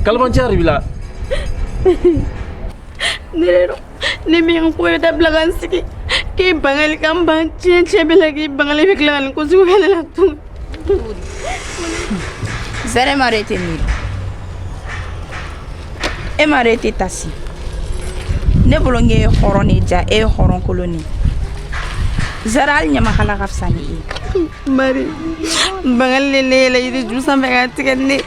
Kalimantan ribila. Nero, ne min ko da blagan sigi. Ke bangal kam ban che belagi bangal biglan ko zu la tu. Zere m'arrêter ni. E m'arrêter tasi. Ne bolonge horoni ja e horon koloni. Zaral nyama kala gafsani e. Mari. Bangal le la yidi ju sambe ga tikane.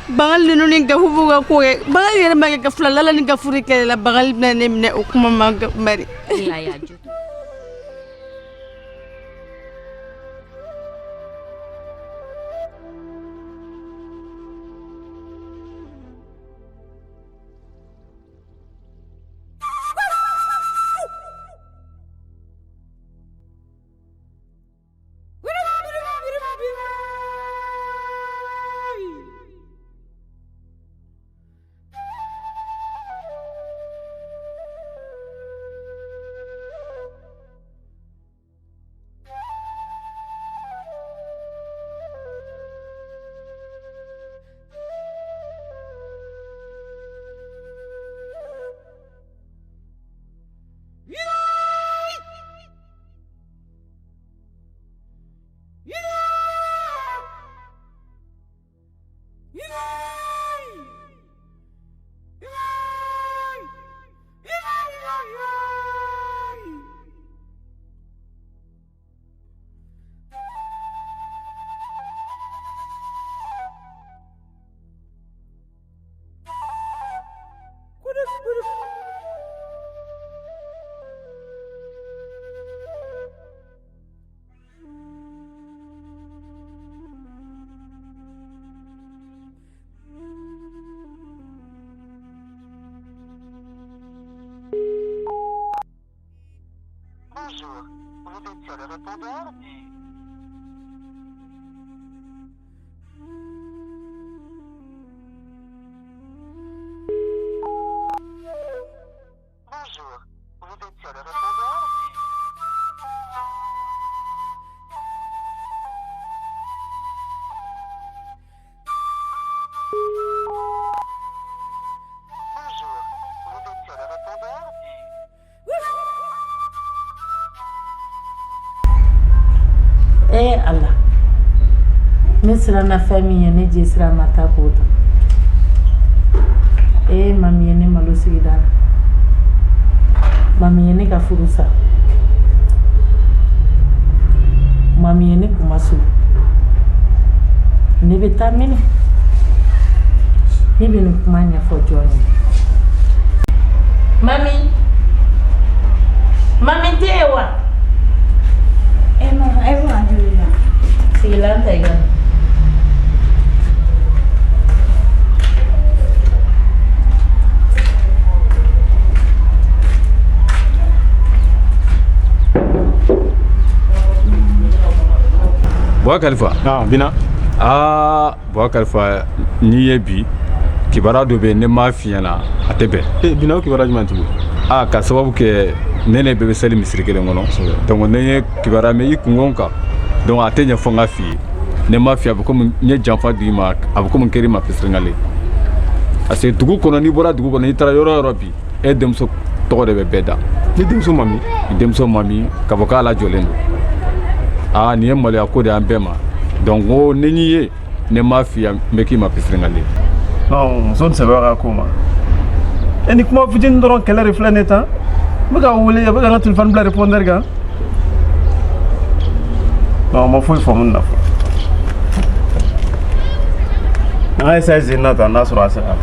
Bangal le ni gafu buga ko e. Bangal yere ma ga flala la ni gafuri ke la bangal na ne mne o kuma ma mari. Ya ya ju. Bonjour, vous êtes sur le répondeur Bonjour, vous êtes sur le répondeur Bonjour, vous êtes sur le répondeur Allah ne sera na famille ne je sera mata ko to mami ne malo sigidala mami ne ka furusa mami ne kumasu ne betamine ne binu kumanya fo joni mami tewa Silang tayo. Boa Khalifa. Bina. Boa Khalifa ni ye bi kibara do be ne ma fiyana atebe. Bina o kibara jumɛn tugu? Ka sababu kɛ nene bɛ seli misiri kelen kɔnɔ. Donc ne ye kibara me i kungon kan. Donc a tɛ ɲɛfɔ n ka f'i ye. Ne ma fi a bɛ komi n ye janfa di ma a bɛ komi n kɛr'i ma pisiriŋale. Parce que dugu kɔnɔ n'i bɔra dugu kɔnɔ n'i taara yɔrɔ yɔrɔ bi e denmuso tɔgɔ de bɛ bɛɛ da. Ni denmuso mami? Denmuso mami k'a fɔ k'a lajɔlen don. Nin ye maloya ko de y'an bɛɛ ma. Donc n ko ni n'i ye ne ma fi n bɛ k'i ma pisiriŋale. Non muso tɛ sɛbɛn ka ko ma. Ni kuma fitinin dɔrɔn kɛlɛ de filɛ ne ta. N bɛ ka wele a bɛ ka n ka téléphone bila répondeur kan. Non ma foyi faamu nin na fɔlɔ. An ka essayer Zena ta n'a sɔrɔ a sera.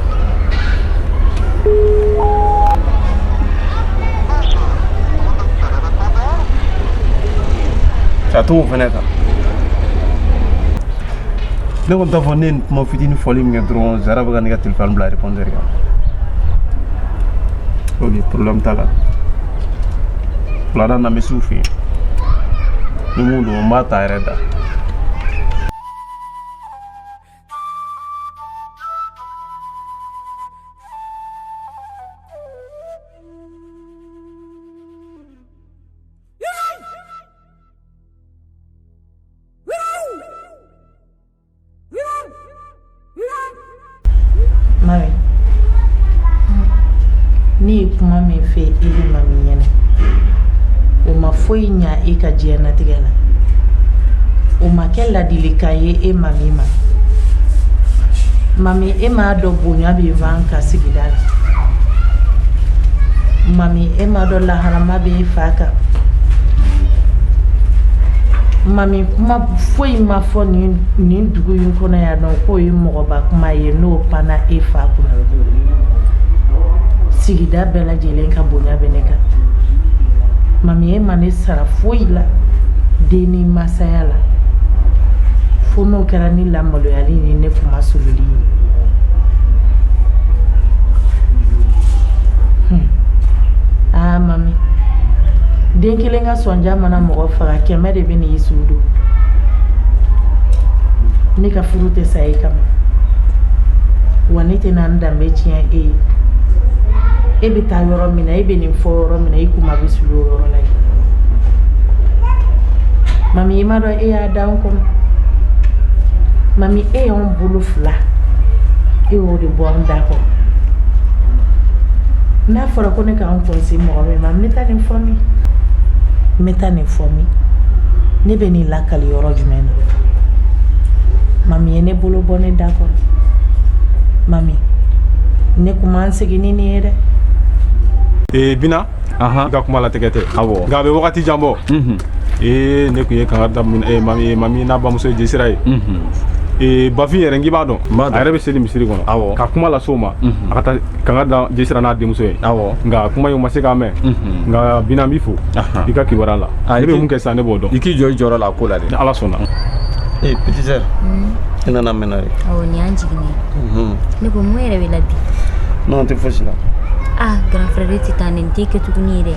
Ka to o fɛnɛ ta. Ne kɔni t'a fɔ ne ye kuma fitinin fɔli min kɛ dɔrɔn Zara bɛ ka ne ka téléphone bila répondeur kan. Ok, problème t'a la. Wulada na n bɛ s'u fɛ yen. Ni mun don n b'a ta yɛrɛ da. Mami. ye kuma min fɛ i bɛ mami ɲɛna o ma foyi ɲa i ka diɲɛnatigɛ la o ma kɛ ladilikan ye e mami ma mami e m'a dɔn bonya bɛ van ka sigida la mami e m'a dɔn laharama bɛ e fa kan mami kuma foyi ma fɔ nin dugu in kɔnɔ yan nɔ k'o ye mɔgɔba kuma ye n'o panna e fa kunna sigida bɛɛ lajɛlen ka bonya bɛ ne kan mami e ma ne sara foyi la den ni masaya la fo n'o kɛra ni lamaloyali ni ne kuma sululi ye mami den kelen ka sɔnja mana mɔgɔ faga 100 de bɛ n'i sudo ne ka furu tɛ sa e kama wa ne tɛna n danbe tiɲɛ e ye e bɛ taa yɔrɔ min na e bɛ nin fɔ yɔrɔ min na i kuma bɛ sulu o yɔrɔ la ye mami i ma dɔn e y'a da n kɔnɔ mami e y'anw bolo 2 e y'o de bɔ an da kɔrɔ n'a fɔra ko ne k'an kɔnsi mɔgɔ min ma n bɛ taa nin fɔ min n bɛ taa nin fɔ min ne bɛ nin lakali yɔrɔ jumɛn na mami ye ne bolo bɔ ne da kɔrɔ mami ne kuma an segin ni nin ye dɛ Bina i ka kuma latigɛ tɛ awɔ nka a bɛ wagati jan bɔ ne kun ye kanga da mami n'a bamuso ye Jesira ye Bafin yɛrɛ n k'i b'a dɔn a yɛrɛ bɛ seli misiri kɔnɔ awɔ ka kuma lase o ma a ka taa kanga da Jesira n'a denmuso ye awɔ nka kuma in o ma se k'a mɛn nka Bina n b'i fo i ka kibaruya la ne bɛ mun kɛ sisan ne b'o dɔn i k'i jɔ i jɔyɔrɔ la a ko la dɛ ni Ala sɔnna petite sœur i nana mɛnna de awɔ nin y'an jiginnen ne ko mun yɛrɛ bɛ la bi non n tɛ fosi la grand frère tɛ taa nin tɛ kɛ tuguni ye dɛ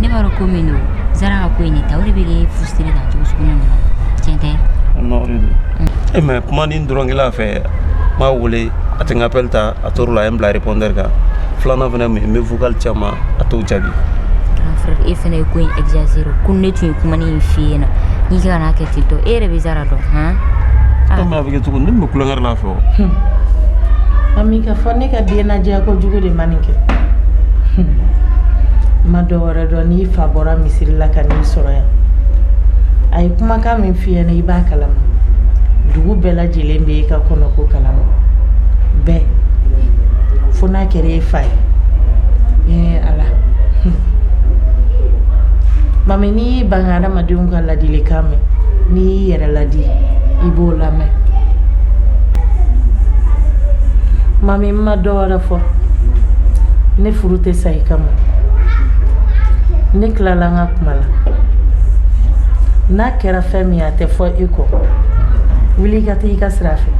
ne b'a dɔn ko min don Zara ka ko in ne ta o de bɛ kɛ fusiri ta cogo sugu min na tiɲɛ tɛ non o de don mais kuma nin dɔrɔn kɛla fɛ m'a wele a tɛ n ka appel ta a tor'o la a ye n bila répondeur kan filanan fana min n bɛ vocal caman a t'o jaabi grand frère e fana ye ko in exagérer ko ne tun ye kuma in f'i ɲɛna n'i ka n'a kɛ ten tɔ e yɛrɛ bɛ Zara dɔn mais a bɛ kɛ cogo ne bɛ kulonkɛ la fɛ o mami ka fɔ ne ka den ladiya kojugu de ma nin kɛ ma dɔ wɛrɛ dɔn n'i fa bɔra misiri la ka n'i sɔrɔ yan a ye kumakan min f'i ɲɛna i b'a kalama dugu bɛɛ lajɛlen bɛ e ka kɔnɔko kalama bɛɛ fo n'a kɛra e fa ye Ala mami n'i y'i ban hadamadenw ka ladilikan mɛn n'i y'i yɛrɛ ladi i b'o lamɛn mami ma dɔ wɛrɛ fɔ ne furu tɛ sa i kama ne tilala n ka kuma la n'a kɛra fɛn min a tɛ fɔ i kɔ wuli i ka taa i ka sira fɛ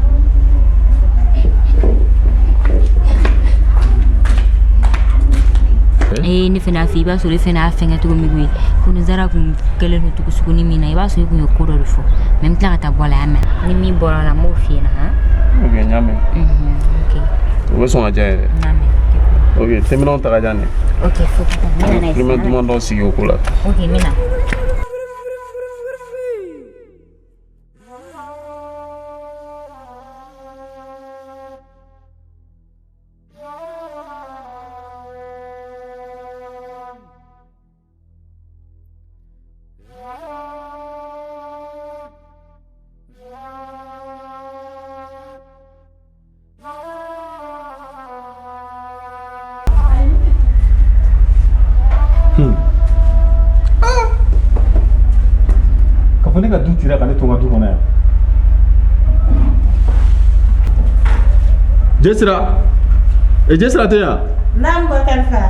ne fana y'a fɔ i b'a sɔrɔ e fana y'a fɛnkɛ cogo min ye ko ni Zara kun kɛlen don cogo sugu min na i b'a sɔrɔ e kun ye ko dɔ de fɔ mais n bɛ tila ka taa bɔ a la y'a mɛn ni min bɔra a la n b'o f'i ɲɛna ok n y'a mɛn ok o bɛ sɔn ka diya yɛrɛ n y'a mɛn ok tɛminɛnw ta ka diya ne ok fo ka taa n bɛ na primɛ duman dɔ sigi o ko la ok n bɛ na ka fɔ ne ka du tira ka ne to n ka du kɔnɔ yan Jesira Jesira tɛ yan n'an bɔ kalifa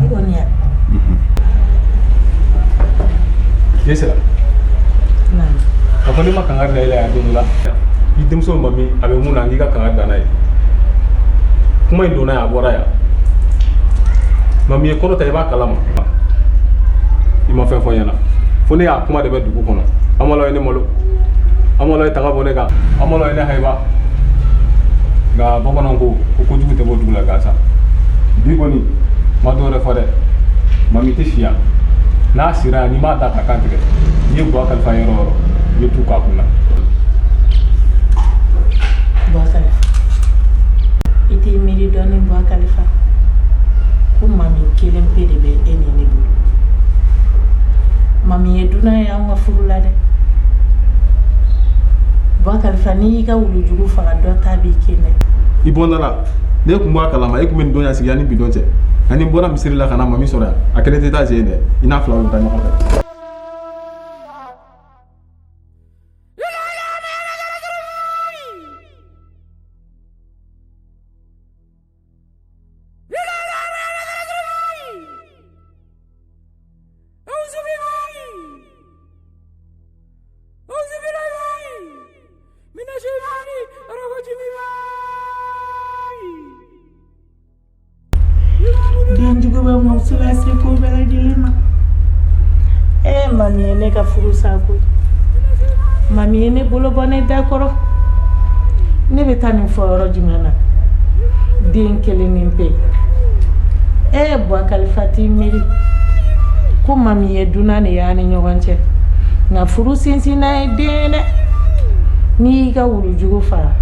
i kɔni yan Jesira ka fɔ ne ma kangari da e la yan don dɔ la i denmuso mami a bɛ mun na n k'i ka kangari da n'a ye kuma in donna yan a bɔra yan mami ye kɔrɔ ta i b'a kalama i ma fɛn fɔ n ɲɛna fo ne y'a kuma de bɛ dugu kɔnɔ Amalo ye ne malo Amalo ye tanga bɔ ne kan Amalo ye ne hayiba nka bamananw ko kojugu tɛ bɔ dugu la gansan bi kɔni ma dɔ wɛrɛ fɔ dɛ mami tɛ si yan n'a sira yan n'i m'a ta ka kan tigɛ n'i ye guwa kalifa yɔrɔ o yɔrɔ i bɛ tu k'a kun na kalifa ko mami kelen pe de bɛ e ni ne bolo mami ye dunan ye anw ka furu la dɛ ba kalifa n'i y'i ka wulujugu faga dɔ ta b'i kɛnɛ I bɔndala ne kun b'a kalama e kun bɛ nin don ya sigi ani bi don cɛ ani bɔra misiri la ka na mami sɔrɔ yan a kelen tɛ taa sen dɛ I n'a fila bɛ taa ɲɔgɔn fɛ mami ye ne ka furu sako mami ye ne bolo bɔ ne da kɔrɔ ne bɛ taa nin fɔ yɔrɔ jumɛn na den kelen nin pe bɔ kalifa t'i miiri ko mami ye dunan de y'an ni ɲɔgɔn cɛ nka furu sinsin n'a ye den dɛ n'i y'i ka wulujugu faga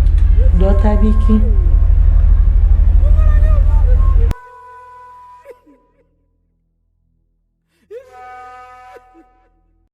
dɔ ta b'i kin